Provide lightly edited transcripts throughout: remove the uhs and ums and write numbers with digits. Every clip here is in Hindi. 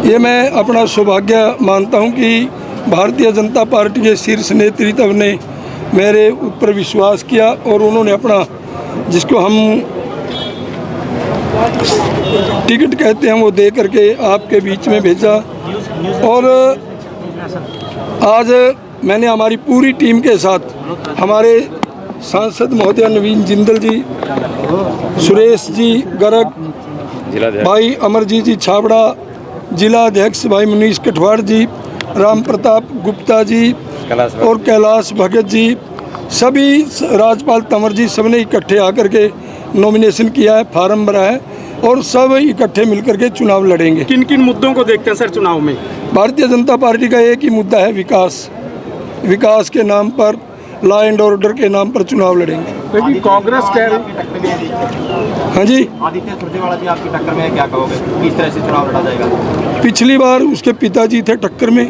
ये मैं अपना सौभाग्य मानता हूं कि भारतीय जनता पार्टी के शीर्ष नेतृत्व ने मेरे ऊपर विश्वास किया और उन्होंने अपना, जिसको हम टिकट कहते हैं, वो दे करके आपके बीच में भेजा। और आज मैंने हमारी पूरी टीम के साथ हमारे सांसद महोदय नवीन जिंदल जी, सुरेश जी गर्ग, भाई अमरजीत जी छाबड़ा, जिला अध्यक्ष भाई मुनीश कठवाड़ जी, राम प्रताप गुप्ता जी और कैलाश भगत जी, सभी राजपाल तंवर जी, सबने इकट्ठे आकर के नॉमिनेशन किया है, फार्म भरा है और सब इकट्ठे मिलकर के चुनाव लड़ेंगे। किन किन मुद्दों को देखते हैं सर चुनाव में? भारतीय जनता पार्टी का एक ही मुद्दा है, विकास। विकास के नाम पर, लॉ एंड ऑर्डर के नाम पर चुनाव लड़ेंगे। लेकिन कांग्रेस कह रही, हाँ जी, आदित्य सुरजेवाला जी आपकी टक्कर में है, क्या कहोगे, किस तरह से चुनाव लड़ा जाएगा? पिछली बार उसके पिताजी थे टक्कर में,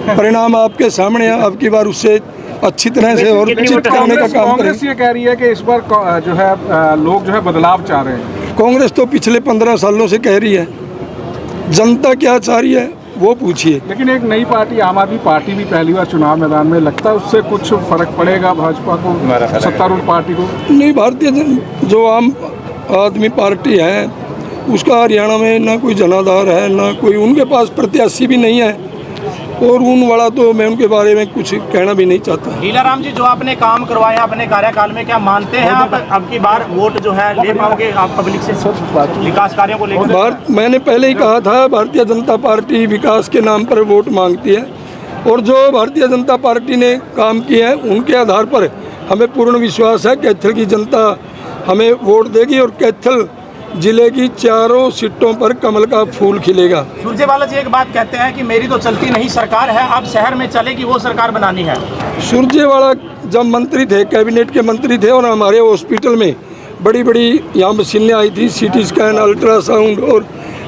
परिणाम आपके सामने है। अब की बार उससे अच्छी तरह से और चित करने का काम कांग्रेस करें। ये कह रही है कि इस बार जो है लोग जो है बदलाव चाह रहे हैं। कांग्रेस तो पिछले 15 सालों से कह रही है, जनता क्या चाह रही है वो पूछिए। लेकिन एक नई पार्टी आम आदमी पार्टी भी पहली बार चुनाव मैदान में, लगता है उससे कुछ फर्क पड़ेगा भाजपा को, सत्तारूढ़ पार्टी को? नहीं, भारतीय जो आम आदमी पार्टी है उसका हरियाणा में ना कोई जनाधार है, ना कोई, उनके पास प्रत्याशी भी नहीं है और उन वाला तो मैं उनके बारे में कुछ कहना भी नहीं चाहता। लीलाराम जी, जो आपने काम करवाया अपने कार्यकाल में, क्या मानते हैं आप अब की बार वोट जो है ले पाओगे आप पब्लिक से विकास कार्यों को लेकर? मैंने पहले ही कहा था, भारतीय जनता पार्टी विकास के नाम पर वोट मांगती है और जो भारतीय जनता पार्टी ने काम किया है उनके आधार पर हमें पूर्ण विश्वास है कैथल की जनता हमें वोट देगी और कैथल जिले की चारों सीटों पर कमल का फूल खिलेगा। सुरजेवाला जी एक बात कहते हैं कि मेरी तो चलती नहीं सरकार है, अब शहर में चलेगी वो सरकार बनानी है। सुरजेवाला जब मंत्री थे, कैबिनेट के मंत्री थे और हमारे हॉस्पिटल में बड़ी बड़ी यहाँ मशीनें आई थी, सीटी स्कैन, अल्ट्रासाउंड, और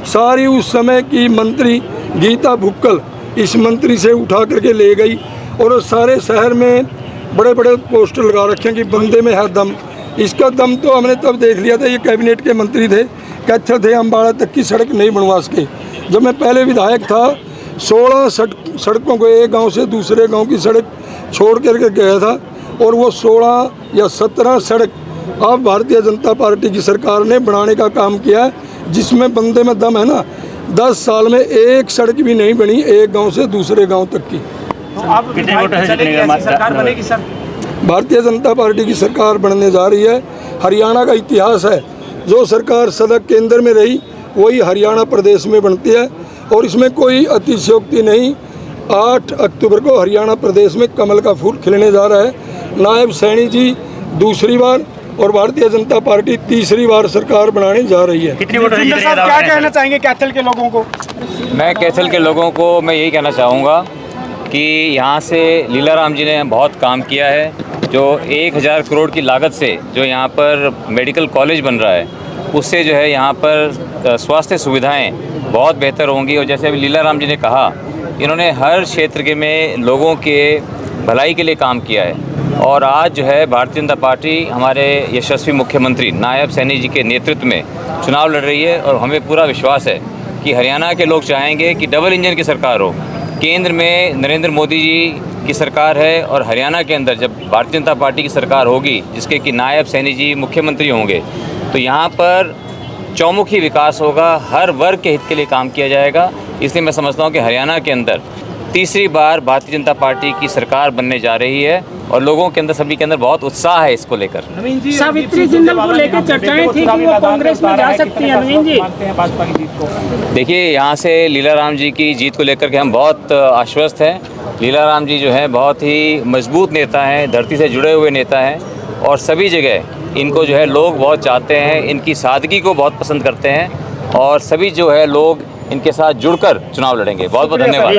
सारी उस समय की मंत्री गीता भुक्कल इस मंत्री से उठा करके ले गई और सारे शहर में बड़े बड़े पोस्टर लगा रखे कि बंदे में है दम। इसका दम तो हमने तब देख लिया था, ये कैबिनेट के मंत्री थे, कहते थे अम्बाड़ा तक की सड़क नहीं बनवा सके। जब मैं पहले विधायक था 16 सड़कों को एक गांव से दूसरे गांव की सड़क छोड़ करके गया था और वो 16 या 17 सड़क अब भारतीय जनता पार्टी की सरकार ने बनाने का काम किया है, जिसमें बंदे में दम है ना। 10 साल में एक सड़क भी नहीं बनी एक गाँव से दूसरे गाँव तक की। अब सरकार बनेगी सर? भारतीय जनता पार्टी की सरकार बनने जा रही है। हरियाणा का इतिहास है, जो सरकार सदा केंद्र में रही वही हरियाणा प्रदेश में बनती है और इसमें कोई अतिशयोक्ति नहीं। 8 अक्टूबर को हरियाणा प्रदेश में कमल का फूल खिलने जा रहा है। नायब सैनी जी दूसरी बार और भारतीय जनता पार्टी तीसरी बार सरकार बनाने जा रही है। क्या कहना चाहेंगे कैथल के लोगों को? मैं कैथल के लोगों को मैं यही कहना चाहूँगा कि यहाँ से लीलाराम जी ने बहुत काम किया है। जो 1000 करोड़ की लागत से जो यहाँ पर मेडिकल कॉलेज बन रहा है, उससे जो है यहाँ पर स्वास्थ्य सुविधाएं बहुत बेहतर होंगी। और जैसे अभी लीलाराम जी ने कहा, इन्होंने हर क्षेत्र के में लोगों के भलाई के लिए काम किया है और आज जो है भारतीय जनता पार्टी हमारे यशस्वी मुख्यमंत्री नायब सैनी जी के नेतृत्व में चुनाव लड़ रही है और हमें पूरा विश्वास है कि हरियाणा के लोग चाहेंगे कि डबल इंजन की सरकार हो। केंद्र में नरेंद्र मोदी जी की सरकार है और हरियाणा के अंदर जब भारतीय जनता पार्टी की सरकार होगी, जिसके कि नायब सैनी जी मुख्यमंत्री होंगे, तो यहाँ पर चौमुखी विकास होगा, हर वर्ग के हित के लिए काम किया जाएगा। इसलिए मैं समझता हूँ कि हरियाणा के अंदर तीसरी बार भारतीय जनता पार्टी की सरकार बनने जा रही है और लोगों के अंदर, सभी के अंदर बहुत उत्साह है इसको लेकर। सावित्री जिंदल को लेकर चर्चाएं थी कि वो कांग्रेस में जा सकती है। नवीन जी, देखिए, यहाँ से लीलाराम जी की जीत को लेकर के हम बहुत आश्वस्त हैं। लीलाराम जी जो है बहुत ही मजबूत नेता हैं, धरती से जुड़े हुए नेता हैं और सभी जगह इनको जो है लोग बहुत चाहते हैं, इनकी सादगी को बहुत पसंद करते हैं और सभी जो है लोग इनके साथ जुड़कर चुनाव लड़ेंगे। बहुत बहुत धन्यवाद।